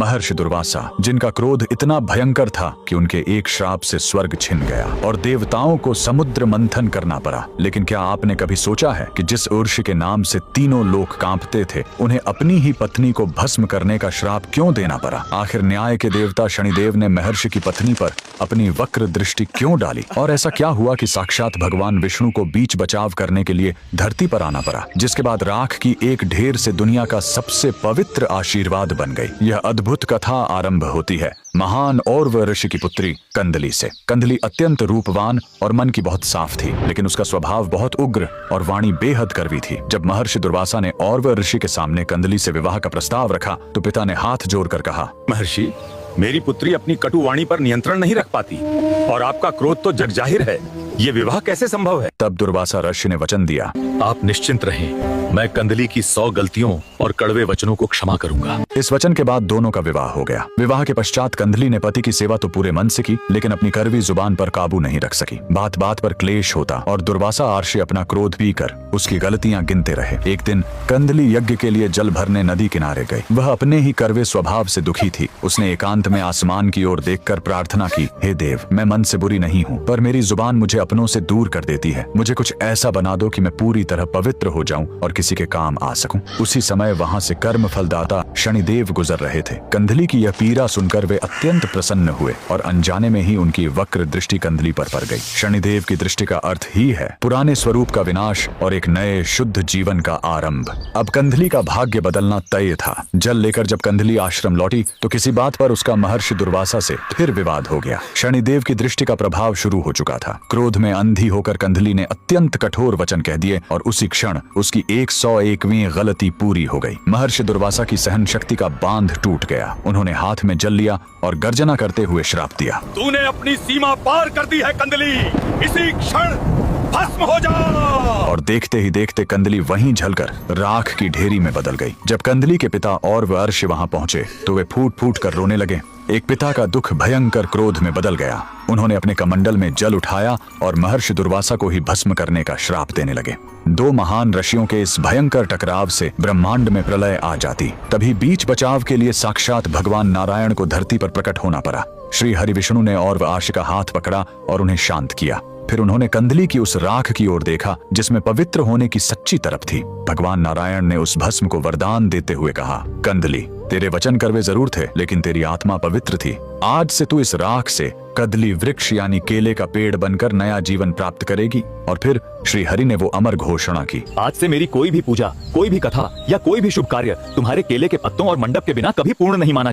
महर्षि दुर्वासा, जिनका क्रोध इतना भयंकर था कि उनके एक श्राप से स्वर्ग छिन गया और देवताओं को समुद्र मंथन करना पड़ा। लेकिन क्या आपने कभी सोचा है कि जिस ऊर्षि के नाम से तीनों लोक कांपते थे, उन्हें अपनी ही पत्नी को भस्म करने का श्राप क्यों देना पड़ा? आखिर न्याय के देवता शनिदेव ने महर्षि की पत्नी पर अपनी वक्र दृष्टि क्यों डाली? और ऐसा क्या हुआ कि साक्षात भगवान विष्णु को बीच बचाव करने के लिए धरती पर आना पड़ा, जिसके बाद राख की एक ढेर से दुनिया का सबसे पवित्र आशीर्वाद बन गई। यह अद्भुत कथा आरंभ होती है महान औरव ऋषि की पुत्री कंदली से। कंदली अत्यंत रूपवान और मन की बहुत साफ थी, लेकिन उसका स्वभाव बहुत उग्र और वाणी बेहद कड़वी थी। जब महर्षि दुर्वासा ने औरव ऋषि के सामने कंदली से विवाह का प्रस्ताव रखा तो पिता ने हाथ जोड़कर कहा, महर्षि, मेरी पुत्री अपनी कटु वाणी पर नियंत्रण नहीं रख पाती और आपका क्रोध तो जगजाहिर है। ये विवाह कैसे संभव है? तब दुर्वासा ऋषि ने वचन दिया, आप निश्चिंत रहें, मैं कंदली की 100 गलतियों और कड़वे वचनों को क्षमा करूंगा। इस वचन के बाद दोनों का विवाह हो गया। विवाह के पश्चात कंदली ने पति की सेवा तो पूरे मन से की, लेकिन अपनी कड़वी जुबान पर काबू नहीं रख सकी। बात बात पर क्लेश होता और दुर्वासा आर्षि अपना क्रोध पीकर उसकी गलतियां गिनते रहे। एक दिन कंदली यज्ञ के लिए जल भरने नदी किनारे गई। वह अपने ही कड़वे स्वभाव से दुखी थी। उसने एकांत में आसमान की ओर देखकर प्रार्थना की, हे देव, मैं मन से बुरी नहीं हूँ, पर मेरी जुबान मुझे अपनों से दूर कर देती है। मुझे कुछ ऐसा बना दो कि मैं पूरी तरह पवित्र हो जाऊं और किसी के काम आ सकूं। उसी समय वहां से कर्म फलदाता शनिदेव गुजर रहे थे। कंदली की यह पीड़ा सुनकर वे अत्यंत प्रसन्न हुए और अनजाने में ही उनकी वक्र दृष्टि कंदली पर पड़ गई। शनिदेव की दृष्टि का अर्थ ही है पुराने स्वरूप का विनाश और एक नए शुद्ध जीवन का आरंभ। अब कंदली का भाग्य बदलना तय था। जल लेकर जब कंदली आश्रम लौटी तो किसी बात पर उसका महर्षि दुर्वासा से फिर विवाद हो गया। शनिदेव की दृष्टि का प्रभाव शुरू हो चुका था। क्रोध में अंधी होकर कंदली ने अत्यंत कठोर वचन कह दिए और उसी क्षण उसकी 101वीं गलती पूरी हो गई। महर्षि दुर्वासा की सहन शक्ति का बांध टूट गया। उन्होंने हाथ में जल लिया और गर्जना करते हुए श्राप दिया, तूने अपनी सीमा पार कर दी है कंदली, इसी क्षण भस्म हो जा। और देखते ही देखते कंदली वहीं जलकर राख की ढेरी में बदल गई। जब कंदली के पिता और वह अर्षि वहां पहुंचे तो वे फूट फूट कर रोने लगे। एक पिता का दुख भयंकर क्रोध में बदल गया। उन्होंने अपने कमंडल में जल उठाया और महर्षि दुर्वासा को ही भस्म करने का श्राप देने लगे। दो महान ऋषियों के इस भयंकर टकराव से ब्रह्मांड में प्रलय आ जाती। तभी बीच बचाव के लिए साक्षात भगवान नारायण को धरती पर प्रकट होना पड़ा। श्री हरि विष्णु ने और आर्षि का हाथ पकड़ा और उन्हें शांत किया। फिर उन्होंने कंदली की उस राख की ओर देखा जिसमें पवित्र होने की सच्ची तरफ थी। भगवान नारायण ने उस भस्म को वरदान देते हुए कहा, कंदली, तेरे वचन कड़वे जरूर थे, लेकिन तेरी आत्मा पवित्र थी। आज से तू इस राख से कदली वृक्ष यानी केले का पेड़ बनकर नया जीवन प्राप्त करेगी। और फिर श्री हरि ने वो अमर घोषणा की, आज से मेरी कोई भी पूजा, कोई भी कथा या कोई भी शुभ कार्य तुम्हारे केले के पत्तों और मंडप के बिना कभी पूर्ण नहीं माना